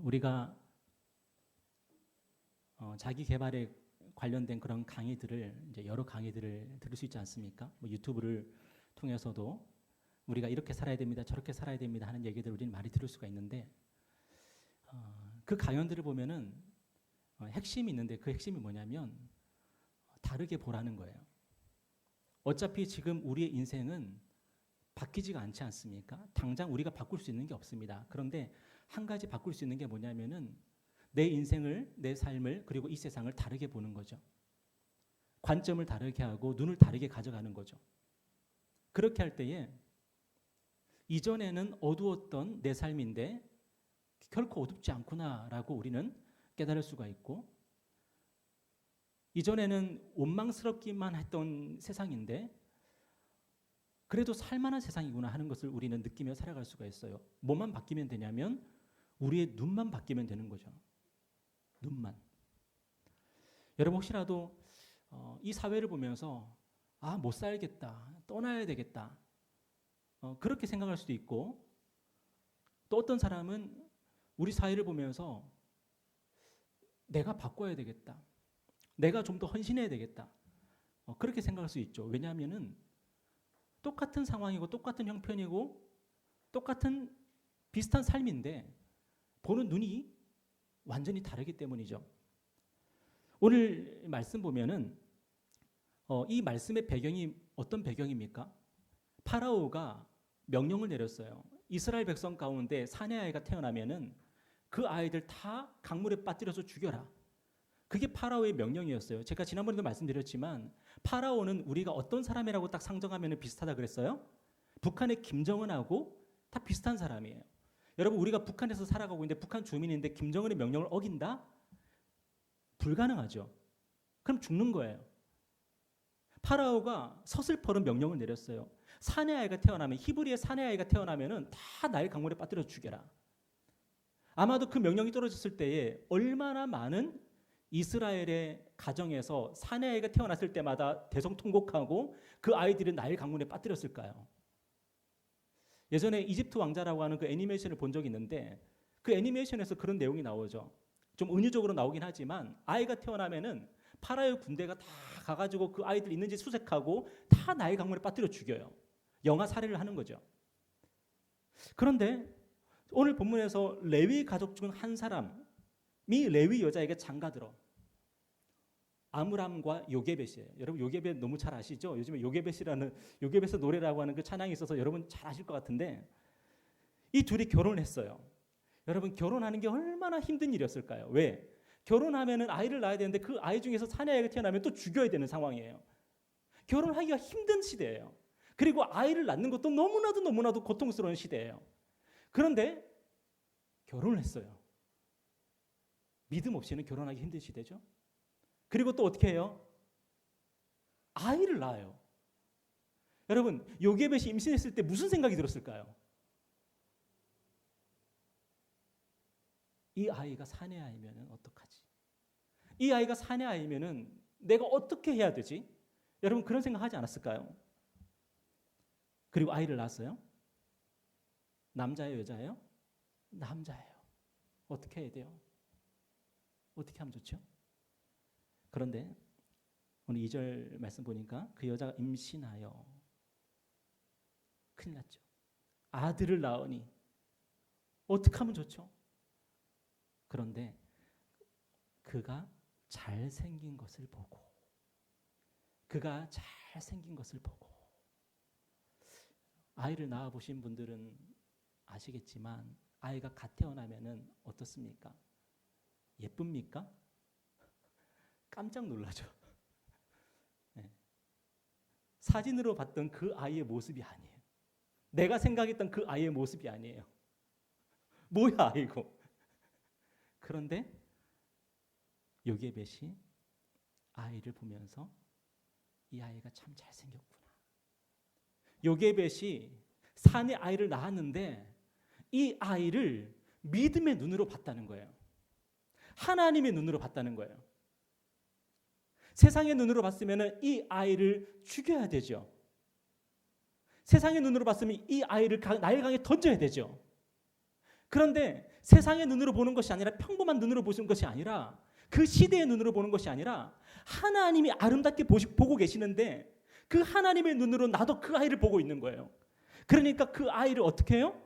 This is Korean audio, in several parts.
우리가 자기 개발에 관련된 그런 강의들을 이제 여러 강의들을 들을 수 있지 않습니까? 뭐 유튜브를 통해서도 우리가 이렇게 살아야 됩니다, 저렇게 살아야 됩니다 하는 얘기들을 우리는 많이 들을 수가 있는데 그 강연들을 보면은 핵심이 있는데 그 핵심이 뭐냐면 다르게 보라는 거예요. 어차피 지금 우리의 인생은 바뀌지가 않지 않습니까? 당장 우리가 바꿀 수 있는 게 없습니다. 그런데 한 가지 바꿀 수 있는 게 뭐냐면은 내 인생을, 내 삶을, 그리고 이 세상을 다르게 보는 거죠. 관점을 다르게 하고 눈을 다르게 가져가는 거죠. 그렇게 할 때에 이전에는 어두웠던 내 삶인데 결코 어둡지 않구나라고 우리는 깨달을 수가 있고, 이전에는 원망스럽기만 했던 세상인데 그래도 살만한 세상이구나 하는 것을 우리는 느끼며 살아갈 수가 있어요. 뭐만 바뀌면 되냐면 우리의 눈만 바뀌면 되는 거죠. 눈만. 여러분 혹시라도 이 사회를 보면서 못 살겠다, 떠나야 되겠다, 그렇게 생각할 수도 있고, 또 어떤 사람은 우리 사회를 보면서 내가 바꿔야 되겠다, 내가 좀 더 헌신해야 되겠다, 그렇게 생각할 수 있죠. 왜냐하면은 똑같은 상황이고 똑같은 형편이고 똑같은 비슷한 삶인데 보는 눈이 완전히 다르기 때문이죠. 오늘 말씀 보면은 이 말씀의 배경이 어떤 배경입니까? 파라오가 명령을 내렸어요. 이스라엘 백성 가운데 사내 아이가 태어나면은 그 아이들 다 강물에 빠뜨려서 죽여라. 그게 파라오의 명령이었어요. 제가 지난번에도 말씀드렸지만 파라오는 우리가 어떤 사람이라고 딱 상정하면 비슷하다 그랬어요. 북한의 김정은하고 다 비슷한 사람이에요. 여러분 우리가 북한에서 살아가고 있는데 북한 주민인데 김정은의 명령을 어긴다? 불가능하죠. 그럼 죽는 거예요. 파라오가 서슬퍼런 명령을 내렸어요. 사내 아이가 태어나면, 히브리의 사내 아이가 태어나면은 다 나일 강물에 빠뜨려 죽여라. 아마도 그 명령이 떨어졌을 때에 얼마나 많은 이스라엘의 가정에서 사내 아이가 태어났을 때마다 대성통곡하고 그 아이들은 나일 강물에 빠뜨렸을까요? 예전에 이집트 왕자라고 하는 그 애니메이션을 본 적이 있는데 그 애니메이션에서 그런 내용이 나오죠. 좀 은유적으로 나오긴 하지만 아이가 태어나면은 파라오의 군대가 다 가가지고 그 아이들 있는지 수색하고 다 나일 강물에 빠뜨려 죽여요. 영아 살해를 하는 거죠. 그런데 오늘 본문에서 레위 가족 중 한 사람이 레위 여자에게 장가들어. 아므람과 요게벳이에요. 여러분 요게벳 너무 잘 아시죠? 요즘에 요게벳의 노래라고 하는 그 찬양이 있어서 여러분 잘 아실 것 같은데 이 둘이 결혼을 했어요. 여러분 결혼하는 게 얼마나 힘든 일이었을까요? 왜? 결혼하면은 아이를 낳아야 되는데 그 아이 중에서 사내 아이가 태어나면 또 죽여야 되는 상황이에요. 결혼하기가 힘든 시대예요. 그리고 아이를 낳는 것도 너무나도 고통스러운 시대예요. 그런데 결혼을 했어요. 믿음 없이는 결혼하기 힘든 시대죠. 그리고 또 어떻게 해요? 아이를 낳아요. 여러분 요게벳이 임신했을 때 무슨 생각이 들었을까요? 이 아이가 사내 아이면은 어떡하지? 이 아이가 사내 아이면은 내가 어떻게 해야 되지? 여러분 그런 생각 하지 않았을까요? 그리고 아이를 낳았어요. 남자예요, 여자예요? 남자예요. 어떻게 해야 돼요? 어떻게 하면 좋죠? 그런데 오늘 2절 말씀 보니까 그 여자가 임신하여 큰일 났죠. 아들을 낳으니 어떻게 하면 좋죠? 그런데 그가 잘생긴 것을 보고 아이를 낳아보신 분들은 아시겠지만 아이가 갓 태어나면은 어떻습니까? 예쁩니까? 깜짝 놀라죠. 네. 사진으로 봤던 그 아이의 모습이 아니에요. 내가 생각했던 그 아이의 모습이 아니에요. 뭐야 이거. 그런데 요게벳이 아이를 보면서 이 아이가 참 잘생겼구나. 요게벳이 사내 아이를 낳았는데 이 아이를 믿음의 눈으로 봤다는 거예요. 하나님의 눈으로 봤다는 거예요. 세상의 눈으로 봤으면 이 아이를 죽여야 되죠. 세상의 눈으로 봤으면 이 아이를 나일강에 던져야 되죠. 그런데 세상의 눈으로 보는 것이 아니라 평범한 눈으로 보시는 것이 아니라 그 시대의 눈으로 보는 것이 아니라 하나님이 아름답게 보고 계시는데 그 하나님의 눈으로 나도 그 아이를 보고 있는 거예요. 그러니까 그 아이를 어떻게 해요?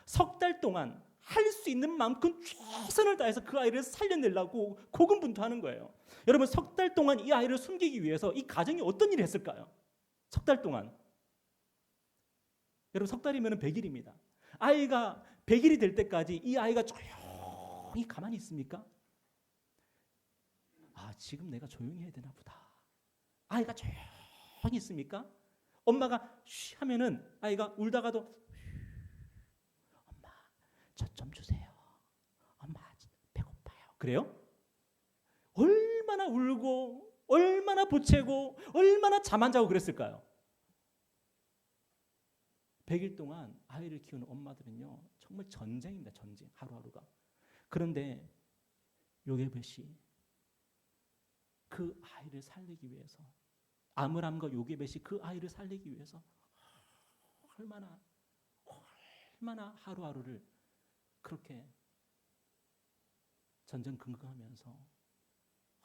석 달 동안 할 수 있는 만큼 최선을 다해서 그 아이를 살려내려고 고군분투하는 거예요. 여러분 석 달 동안 이 아이를 숨기기 위해서 이 가정이 어떤 일을 했을까요? 석 달 동안. 여러분 석 달이면 100일입니다. 아이가 100일이 될 때까지 이 아이가 조용히 가만히 있습니까? 아, 지금 내가 조용히 해야 되나 보다. 아이가 조용히 있습니까? 엄마가 쉬 하면은 아이가 울다가도 엄마 저 좀 주세요. 엄마 배고파요. 그래요? 얼마나 울고 얼마나 보채고 얼마나 잠 안 자고 그랬을까요? 100일 동안 아이를 키우는 엄마들은요 정말 전쟁입니다. 전쟁 하루하루가. 그런데 요게벳이 그 아이를 살리기 위해서 아므람과 요게벳이 그 아이를 살리기 위해서 얼마나 하루하루를 그렇게 전전긍긍하면서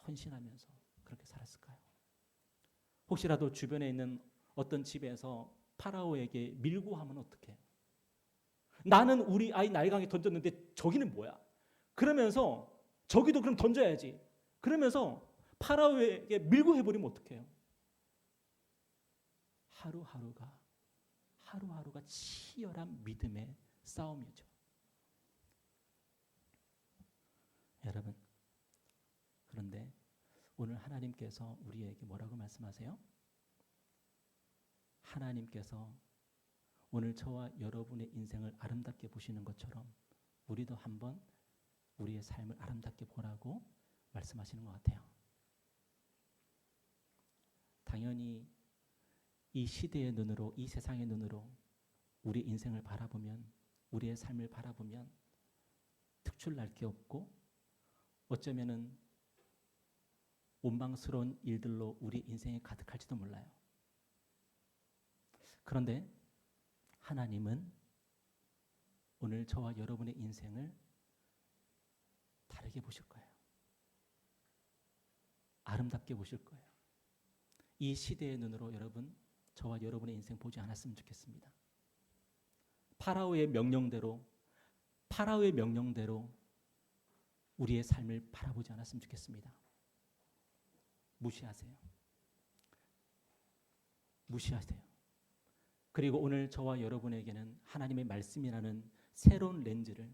헌신하면서 그렇게 살았을까요? 혹시라도 주변에 있는 어떤 집에서 파라오에게 밀고 하면 어떡해? 나는 우리 아이 나일강에 던졌는데 저기는 뭐야? 그러면서 저기도 그럼 던져야지. 그러면서 파라오에게 밀고 해버리면 어떡해요? 하루하루가 치열한 믿음의 싸움이죠. 여러분, 그런데 오늘 하나님께서 우리에게 뭐라고 말씀하세요? 하나님께서 오늘 저와 여러분의 인생을 아름답게 보시는 것처럼 우리도 한번 우리의 삶을 아름답게 보라고 말씀하시는 것 같아요. 당연히 이 시대의 눈으로, 이 세상의 눈으로 우리 인생을 바라보면, 우리의 삶을 바라보면 특출날 게 없고 어쩌면은 원망스러운 일들로 우리 인생이 가득할지도 몰라요. 그런데 하나님은 오늘 저와 여러분의 인생을 다르게 보실 거예요. 아름답게 보실 거예요. 이 시대의 눈으로 여러분, 저와 여러분의 인생 보지 않았으면 좋겠습니다. 파라오의 명령대로 우리의 삶을 바라보지 않았으면 좋겠습니다. 무시하세요. 그리고 오늘 저와 여러분에게는 하나님의 말씀이라는 새로운 렌즈를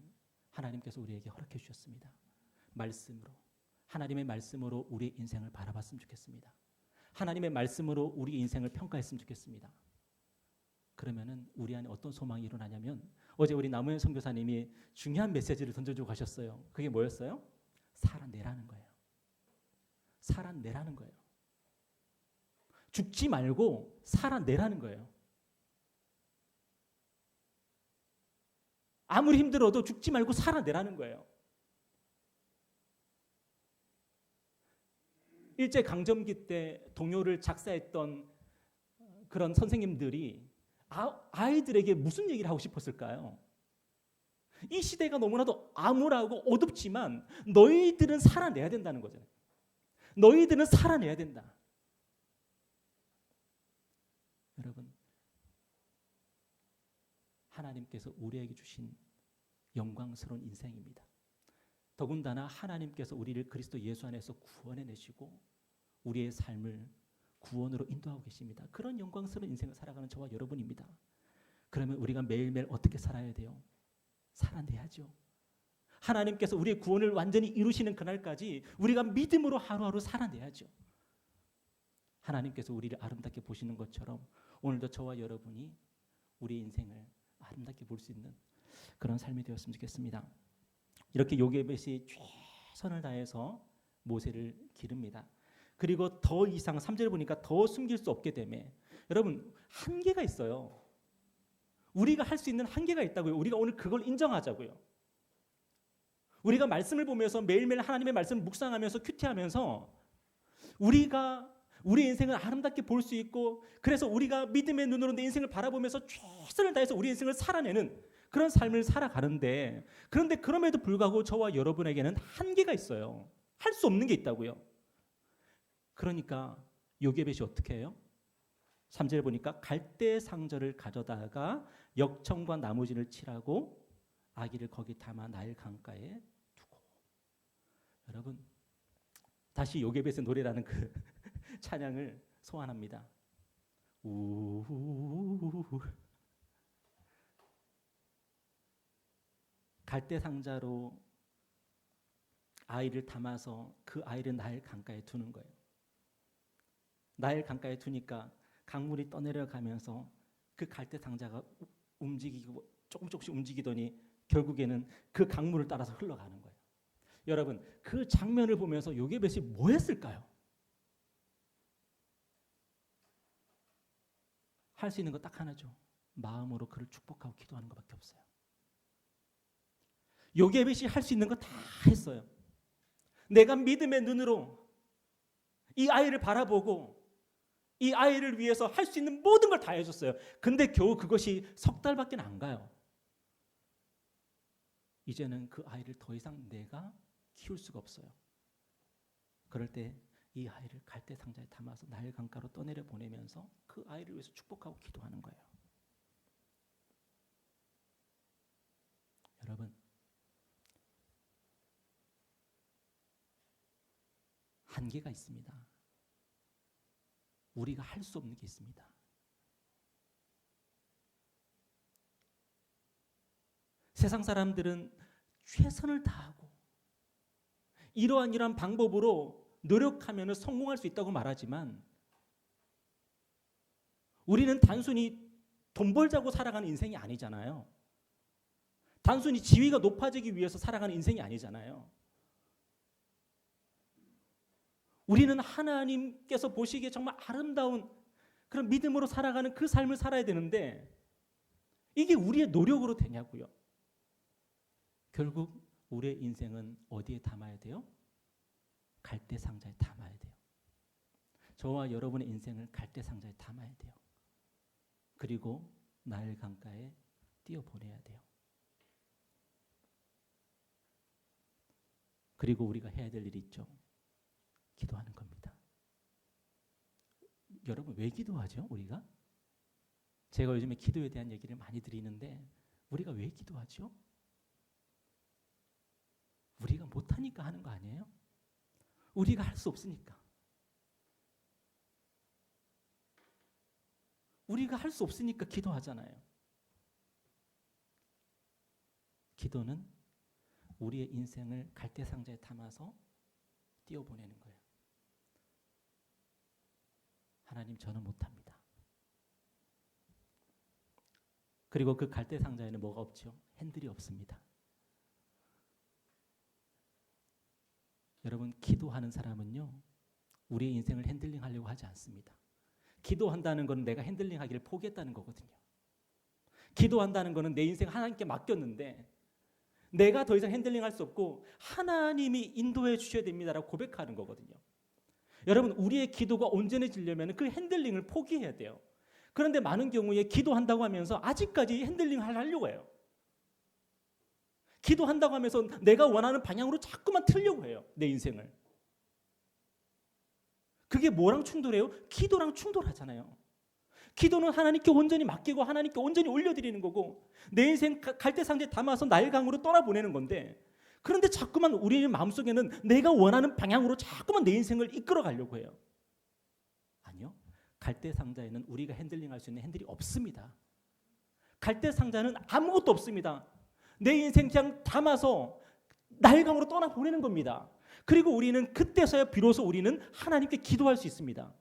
하나님께서 우리에게 허락해 주셨습니다. 하나님의 말씀으로 우리의 인생을 바라봤으면 좋겠습니다. 하나님의 말씀으로 우리 인생을 평가했으면 좋겠습니다. 그러면은 우리 안에 어떤 소망이 일어나냐면 어제 우리 남우현 선교사님이 중요한 메시지를 던져주고 가셨어요. 그게 뭐였어요? 살아내라는 거예요. 살아내라는 거예요. 죽지 말고 살아내라는 거예요. 아무리 힘들어도 죽지 말고 살아내라는 거예요. 일제강점기 때 동요를 작사했던 그런 선생님들이 아이들에게 무슨 얘기를 하고 싶었을까요? 이 시대가 너무나도 암울하고 어둡지만 너희들은 살아내야 된다는 거죠. 너희들은 살아내야 된다. 여러분, 하나님께서 우리에게 주신 영광스러운 인생입니다. 더군다나 하나님께서 우리를 그리스도 예수 안에서 구원해내시고 우리의 삶을 구원으로 인도하고 계십니다. 그런 영광스러운 인생을 살아가는 저와 여러분입니다. 그러면 우리가 매일매일 어떻게 살아야 돼요? 살아내야죠. 하나님께서 우리의 구원을 완전히 이루시는 그날까지 우리가 믿음으로 하루하루 살아내야죠. 하나님께서 우리를 아름답게 보시는 것처럼 오늘도 저와 여러분이 우리 인생을 아름답게 볼 수 있는 그런 삶이 되었으면 좋겠습니다. 이렇게 요게벳이 최선을 다해서 모세를 기릅니다. 그리고 더 이상 3절 보니까 더 숨길 수 없게 되매 여러분 한계가 있어요. 우리가 할 수 있는 한계가 있다고요. 우리가 오늘 그걸 인정하자고요. 우리가 말씀을 보면서 매일매일 하나님의 말씀을 묵상하면서 큐티하면서 우리가 우리 인생을 아름답게 볼 수 있고 그래서 우리가 믿음의 눈으로 내 인생을 바라보면서 최선을 다해서 우리 인생을 살아내는 그런 삶을 살아가는데, 그런데 그럼에도 불구하고 저와 여러분에게는 한계가 있어요. 할 수 없는 게 있다고요. 그러니까 요게벳이 어떻게 해요? 3절 보니까 갈대 상자를 가져다가 역청과 나무진을 칠하고 아기를 거기 담아 나일 강가에 두고. 여러분, 다시 요게벳의 노래라는 그 찬양을 소환합니다. 우우우우. 갈대 상자로 아이를 담아서 그 아이를 나일 강가에 두는 거예요. 나일 강가에 두니까 강물이 떠내려가면서 그 갈대 상자가 움직이고 조금씩 움직이더니 결국에는 그 강물을 따라서 흘러가는 거예요. 여러분, 그 장면을 보면서 요게벳이 뭐 했을까요? 할 수 있는 거 딱 하나죠. 마음으로 그를 축복하고 기도하는 것밖에 없어요. 요게벳이 할 수 있는 거 다 했어요. 내가 믿음의 눈으로 이 아이를 바라보고 이 아이를 위해서 할 수 있는 모든 걸 다 해줬어요. 근데 겨우 그것이 석 달밖에 안 가요. 이제는 그 아이를 더 이상 내가 키울 수가 없어요. 그럴 때 이 아이를 갈대 상자에 담아서 나일 강가로 떠내려 보내면서 그 아이를 위해서 축복하고 기도하는 거예요. 여러분, 한계가 있습니다. 우리가 할 수 없는 게 있습니다. 세상 사람들은 최선을 다하고 이러한 방법으로 노력하면 성공할 수 있다고 말하지만 우리는 단순히 돈 벌자고 살아가는 인생이 아니잖아요. 단순히 지위가 높아지기 위해서 살아가는 인생이 아니잖아요. 우리는 하나님께서 보시기에 정말 아름다운 그런 믿음으로 살아가는 그 삶을 살아야 되는데 이게 우리의 노력으로 되냐고요. 결국 우리의 인생은 어디에 담아야 돼요? 갈대 상자에 담아야 돼요. 저와 여러분의 인생을 갈대 상자에 담아야 돼요. 그리고 나일 강가에 띄어보내야 돼요. 그리고 우리가 해야 될 일이 있죠. 기도하는 겁니다. 여러분, 왜 기도하죠? 우리가? 제가 요즘에 기도에 대한 얘기를 많이 드리는데 우리가 왜 기도하죠? 우리가 못하니까 하는 거 아니에요? 우리가 할 수 없으니까. 우리가 할 수 없으니까 기도하잖아요. 기도는 우리의 인생을 갈대 상자에 담아서 띄어보내는 거예요. 하나님, 저는 못합니다. 그리고 그 갈대 상자에는 뭐가 없죠? 핸들이 없습니다. 여러분, 기도하는 사람은요, 우리의 인생을 핸들링 하려고 하지 않습니다. 기도한다는 것은 내가 핸들링 하기를 포기했다는 거거든요. 기도한다는 것은 내 인생 하나님께 맡겼는데 내가 더 이상 핸들링 할 수 없고 하나님이 인도해 주셔야 됩니다라고 고백하는 거거든요. 여러분, 우리의 기도가 온전해지려면 그 핸들링을 포기해야 돼요. 그런데 많은 경우에 기도한다고 하면서 아직까지 핸들링을 하려고 해요. 기도한다고 하면서 내가 원하는 방향으로 자꾸만 틀려고 해요. 내 인생을. 그게 뭐랑 충돌해요? 기도랑 충돌하잖아요. 기도는 하나님께 온전히 맡기고 하나님께 온전히 올려드리는 거고 내 인생 갈대 상자에 담아서 나일강으로 떠나보내는 건데, 그런데 자꾸만 우리의 마음속에는 내가 원하는 방향으로 자꾸만 내 인생을 이끌어 가려고 해요. 아니요. 갈대 상자에는 우리가 핸들링할 수 있는 핸들이 없습니다. 갈대 상자는 아무것도 없습니다. 내 인생 그냥 담아서 나일강으로 떠나보내는 겁니다. 그리고 우리는 그때서야 비로소 우리는 하나님께 기도할 수 있습니다.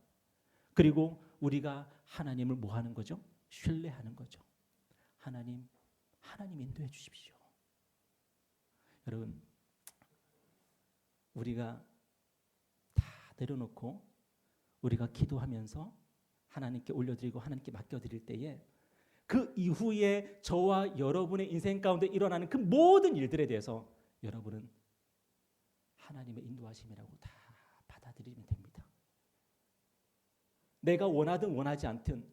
그리고 우리가 하나님을 뭐 하는 거죠? 신뢰하는 거죠. 하나님 인도해 주십시오. 여러분, 우리가 다 내려놓고 우리가 기도하면서 하나님께 올려드리고 하나님께 맡겨드릴 때에 그 이후에 저와 여러분의 인생 가운데 일어나는 그 모든 일들에 대해서 여러분은 하나님의 인도하심이라고 다 받아들이면 됩니다. 내가 원하든 원하지 않든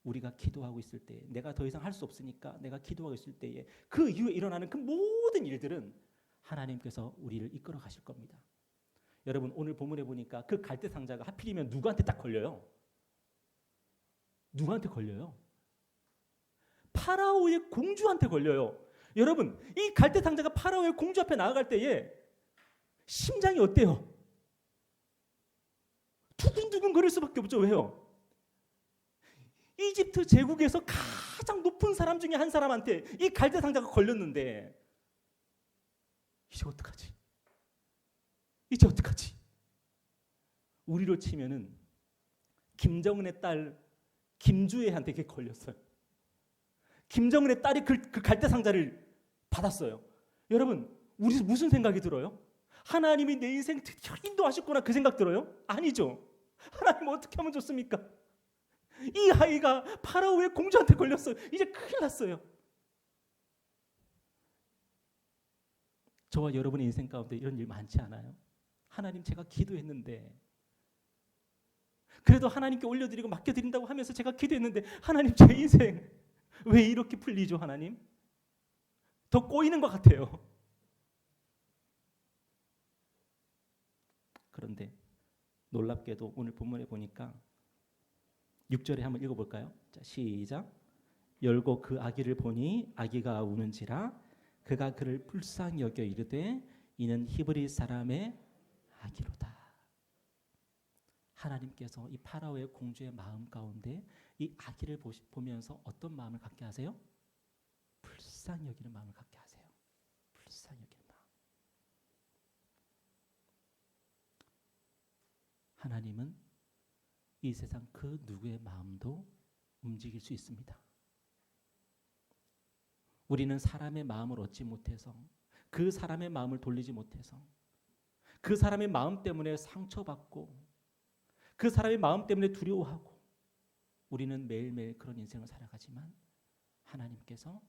우리가 기도하고 있을 때, 내가 더 이상 할 수 없으니까 내가 기도하고 있을 때에 그 이후에 일어나는 그 모든 일들은 하나님께서 우리를 이끌어 가실 겁니다. 여러분, 오늘 본문에 보니까 그 갈대 상자가 하필이면 누구한테 딱 걸려요? 누구한테 걸려요? 파라오의 공주한테 걸려요. 여러분, 이 갈대 상자가 파라오의 공주 앞에 나아갈 때에 심장이 어때요? 두근두근 거릴 수밖에 없죠. 왜요? 이집트 제국에서 가장 높은 사람 중에 한 사람한테 이 갈대 상자가 걸렸는데 이제 어떡하지? 이제 어떡하지? 우리로 치면은 김정은의 딸 김주애한테 그게 걸렸어요. 김정은의 딸이 그 갈대 상자를 받았어요. 여러분, 우리 무슨 생각이 들어요? 하나님이 내 인생 드디어 인도하셨구나 그 생각 들어요? 아니죠. 하나님 어떻게 하면 좋습니까? 이 아이가 파라오의 공주한테 걸렸어요. 이제 큰일 났어요. 저와 여러분의 인생 가운데 이런 일 많지 않아요? 하나님, 제가 기도했는데, 그래도 하나님께 올려드리고 맡겨드린다고 하면서 제가 기도했는데, 하나님, 제 인생 왜 이렇게 풀리죠? 하나님, 더 꼬이는 것 같아요. 그런데 놀랍게도 오늘 본문에 보니까 6절에 한번 읽어볼까요? 자, 시작. 열고 그 아기를 보니 아기가 우는지라 그가 그를 불쌍히 여겨 이르되 이는 히브리 사람의 아기로다. 하나님께서 이 파라오의 공주의 마음 가운데 이 아기를 보면서 어떤 마음을 갖게 하세요? 불쌍히 여기는 마음을 갖게 하세요. 불쌍히 여기는 마음. 하나님은 이 세상 그 누구의 마음도 움직일 수 있습니다. 우리는 사람의 마음을 얻지 못해서, 그 사람의 마음을 돌리지 못해서, 그 사람의 마음 때문에 상처받고, 그 사람의 마음 때문에 두려워하고, 우리는 매일매일 그런 인생을 살아가지만 하나님께서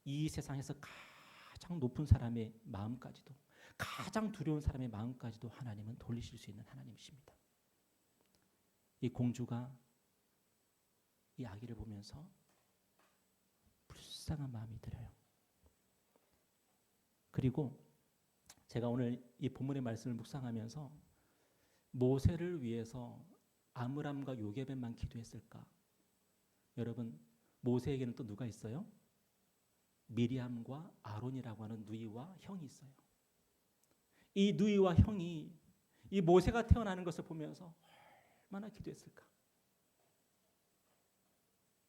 이 세상에서 가장 높은 사람의 마음까지도, 가장 두려운 사람의 마음까지도 하나님은 돌리실 수 있는 하나님이십니다. 이 공주가 이 아기를 보면서 불쌍한 마음이 들어요. 그리고 제가 오늘 이 본문의 말씀을 묵상하면서 모세를 위해서 아므람과 요게벳만 기도했을까? 여러분, 모세에게는 또 누가 있어요? 미리암과 아론이라고 하는 누이와 형이 있어요. 이 누이와 형이 이 모세가 태어나는 것을 보면서 얼마나 기도했을까?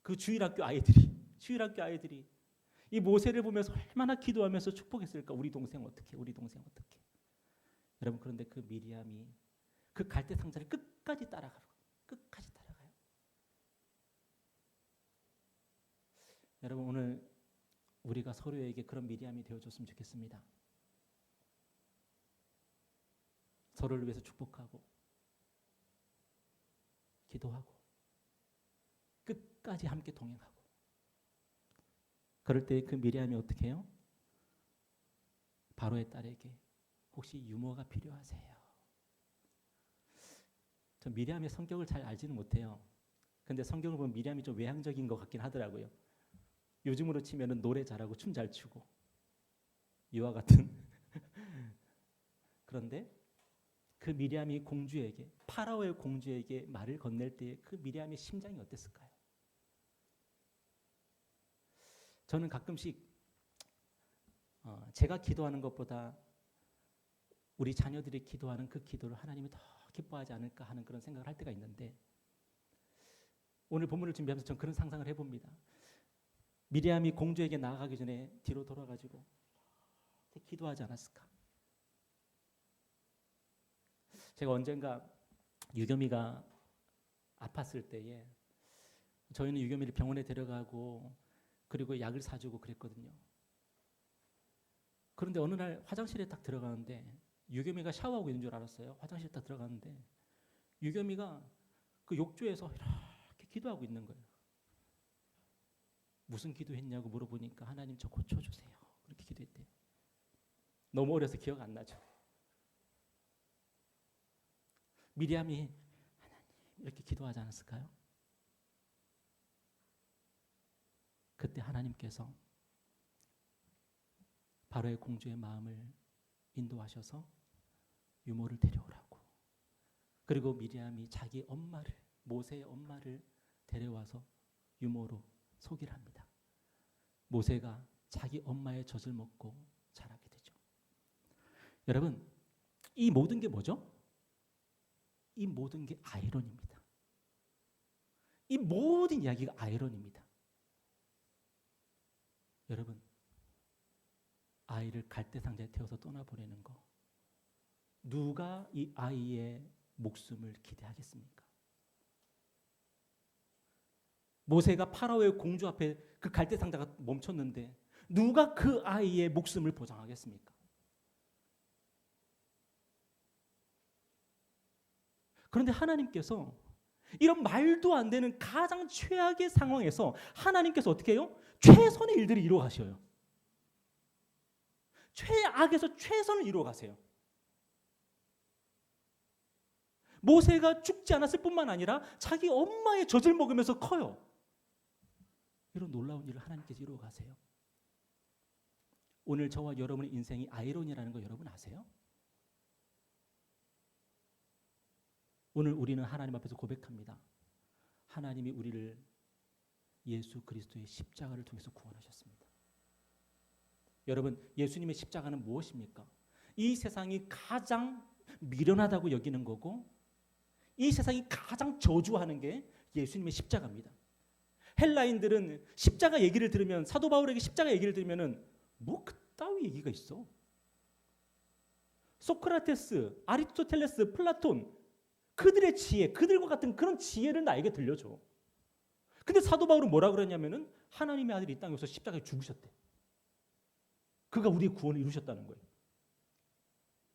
그 주일학교 아이들이 이 모세를 보면서 얼마나 기도하면서 축복했을까? 우리 동생 어떻게? 우리 동생 어떻게? 여러분, 그런데 그 미리암이 그 갈대 상자를 끝까지 따라가요. 여러분, 오늘 우리가 서로에게 그런 미리암이 되어줬으면 좋겠습니다. 서로를 위해서 축복하고 기도하고 끝까지 함께 동행하고. 그럴 때 그 미리암이 어떻게 해요? 바로의 딸에게 혹시 유모가 필요하세요? 저 미리암의 성격을 잘 알지는 못해요. 근데 성경을 보면 미리암이 좀 외향적인 것 같긴 하더라고요. 요즘으로 치면은 노래 잘하고 춤 잘 추고 이와 같은. 그런데 그 미리암이 공주에게, 파라오의 공주에게 말을 건넬 때 그 미리암의 심장이 어땠을까요? 저는 가끔씩 제가 기도하는 것보다 우리 자녀들이 기도하는 그 기도를 하나님이 더 기뻐하지 않을까 하는 그런 생각을 할 때가 있는데, 오늘 본문을 준비하면서 저는 그런 상상을 해봅니다. 미리암이 공주에게 나아가기 전에 뒤로 돌아가지고 기도하지 않았을까? 제가 언젠가 유겸이가 아팠을 때에 저희는 유겸이를 병원에 데려가고 그리고 약을 사주고 그랬거든요. 그런데 어느 날 화장실에 딱 들어가는데 유겸이가 샤워하고 있는 줄 알았어요. 화장실에 딱 들어가는데 유겸이가 그 욕조에서 이렇게 기도하고 있는 거예요. 무슨 기도했냐고 물어보니까 하나님 저 고쳐주세요. 그렇게 기도했대요. 너무 어려서 기억 안 나죠. 미리암이 하나님 이렇게 기도하지 않았을까요? 그때 하나님께서 바로의 공주의 마음을 인도하셔서 유모를 데려오라고. 그리고 미리암이 자기 엄마를, 모세의 엄마를 데려와서 유모로 소개를 합니다. 모세가 자기 엄마의 젖을 먹고 자라게 되죠. 여러분, 이 모든 게 뭐죠? 이 모든 게 아이러니입니다. 이 모든 이야기가 아이러니입니다. 여러분, 아이를 갈대상자에 태워서 떠나보내는 거, 누가 이 아이의 목숨을 기대하겠습니까? 모세가 파라오의 공주 앞에 그 갈대상자가 멈췄는데 누가 그 아이의 목숨을 보장하겠습니까? 그런데 하나님께서 이런 말도 안 되는 가장 최악의 상황에서 하나님께서 어떻게 해요? 최선의 일들을 이루어 가셔요. 최악에서 최선을 이루어 가세요. 모세가 죽지 않았을 뿐만 아니라 자기 엄마의 젖을 먹으면서 커요. 이런 놀라운 일을 하나님께서 이루어 가세요. 오늘 저와 여러분의 인생이 아이러니라는 거 여러분 아세요? 오늘 우리는 하나님 앞에서 고백합니다. 하나님이 우리를 예수 그리스도의 십자가를 통해서 구원하셨습니다. 여러분, 예수님의 십자가는 무엇입니까? 이 세상이 가장 미련하다고 여기는 거고 이 세상이 가장 저주하는 게 예수님의 십자가입니다. 헬라인들은 십자가 얘기를 들으면, 사도 바울에게 십자가 얘기를 들으면은 뭐 그따위 얘기가 있어? 소크라테스, 아리스토텔레스, 플라톤, 그들의 지혜, 그들과 같은 그런 지혜를 나에게 들려줘. 근데 사도 바울은 뭐라 그러냐면은 하나님의 아들이 이 땅에 오셔서 십자가에 죽으셨대. 그가 우리의 구원을 이루셨다는 거예요.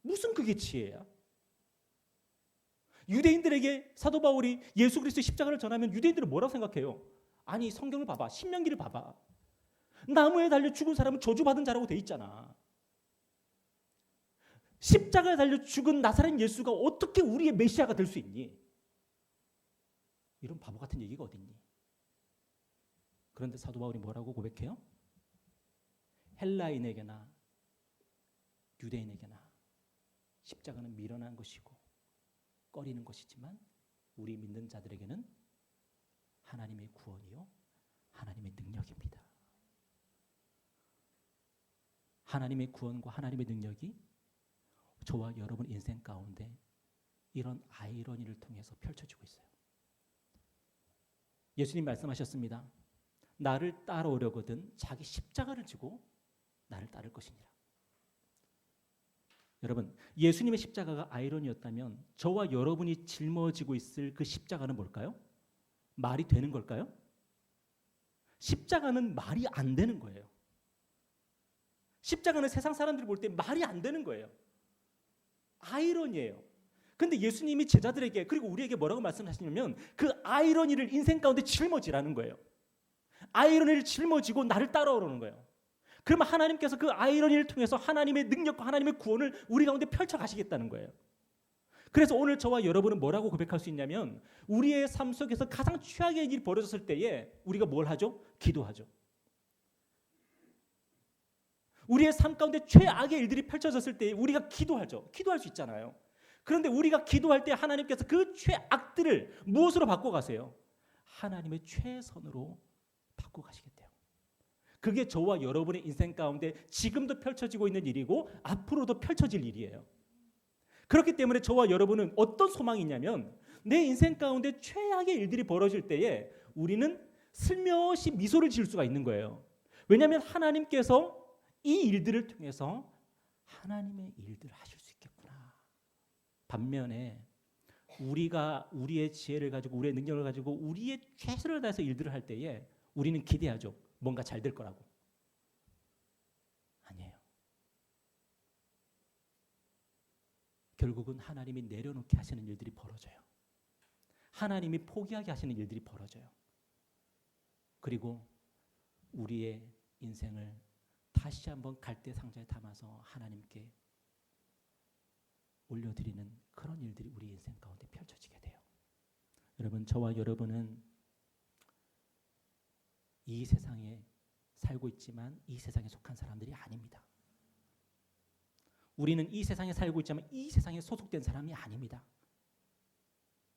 무슨 그게 지혜야? 유대인들에게 사도 바울이 예수 그리스도의 십자가를 전하면 유대인들은 뭐라고 생각해요? 아니, 성경을 봐봐. 신명기를 봐봐. 나무에 달려 죽은 사람은 저주받은 자라고 돼 있잖아. 십자가에 달려 죽은 나사렛 예수가 어떻게 우리의 메시아가 될 수 있니? 이런 바보 같은 얘기가 어딨니? 그런데 사도 바울이 뭐라고 고백해요? 헬라인에게나 유대인에게나 십자가는 미련한 것이고 꺼리는 것이지만 우리 믿는 자들에게는 하나님의 구원이요 하나님의 능력입니다. 하나님의 구원과 하나님의 능력이 저와 여러분 인생 가운데 이런 아이러니를 통해서 펼쳐지고 있어요. 예수님 말씀하셨습니다. 나를 따라오려거든 자기 십자가를 지고 나를 따를 것이니라. 여러분, 예수님의 십자가가 아이러니였다면 저와 여러분이 짊어지고 있을 그 십자가는 뭘까요? 말이 되는 걸까요? 십자가는 말이 안 되는 거예요. 십자가는 세상 사람들이 볼 때 말이 안 되는 거예요. 아이러니예요. 근데 예수님이 제자들에게 그리고 우리에게 뭐라고 말씀하시냐면 그 아이러니를 인생 가운데 짊어지라는 거예요. 아이러니를 짊어지고 나를 따라오라는 거예요. 그러면 하나님께서 그 아이러니를 통해서 하나님의 능력과 하나님의 구원을 우리 가운데 펼쳐 가시겠다는 거예요. 그래서 오늘 저와 여러분은 뭐라고 고백할 수 있냐면 우리의 삶 속에서 가장 최악의 일이 벌어졌을 때에 우리가 뭘 하죠? 기도하죠. 우리의 삶 가운데 최악의 일들이 펼쳐졌을 때 우리가 기도하죠. 기도할 수 있잖아요. 그런데 우리가 기도할 때 하나님께서 그 최악들을 무엇으로 바꿔가세요? 하나님의 최선으로 바꿔가시겠대요. 그게 저와 여러분의 인생 가운데 지금도 펼쳐지고 있는 일이고 앞으로도 펼쳐질 일이에요. 그렇기 때문에 저와 여러분은 어떤 소망이 있냐면 내 인생 가운데 최악의 일들이 벌어질 때에 우리는 슬며시 미소를 지을 수가 있는 거예요. 왜냐하면 하나님께서 이 일들을 통해서 하나님의 일들을 하실 수 있겠구나. 반면에 우리가 우리의 지혜를 가지고 우리의 능력을 가지고 우리의 최선을 다해서 일들을 할 때에 우리는 기대하죠. 뭔가 잘 될 거라고. 아니에요. 결국은 하나님이 내려놓게 하시는 일들이 벌어져요. 하나님이 포기하게 하시는 일들이 벌어져요. 그리고 우리의 인생을 다시 한번 갈대 상자에 담아서 하나님께 올려드리는 그런 일들이 우리 인생 가운데 펼쳐지게 돼요. 여러분, 저와 여러분은 이 세상에 살고 있지만 이 세상에 속한 사람들이 아닙니다. 우리는 이 세상에 살고 있지만 이 세상에 소속된 사람이 아닙니다.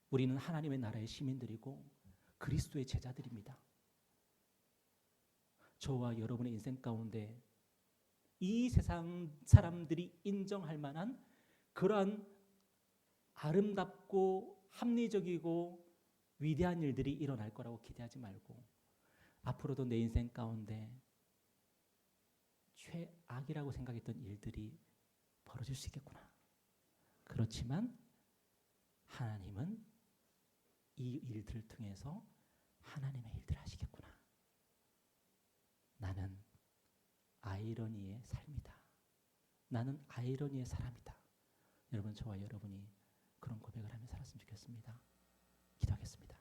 우리는 하나님의 나라의 시민들이고 그리스도의 제자들입니다. 저와 여러분의 인생 가운데 이 세상 사람들이 인정할 만한 그러한 아름답고 합리적이고 위대한 일들이 일어날 거라고 기대하지 말고 앞으로도 내 인생 가운데 최악이라고 생각했던 일들이 벌어질 수 있겠구나. 그렇지만 하나님은 이 일들을 통해서 하나님의 일들을 하시겠구나. 나는 아이러니의 삶이다. 나는 아이러니의 사람이다. 여러분, 저와 여러분이 그런 고백을 하며 살았으면 좋겠습니다. 기도하겠습니다.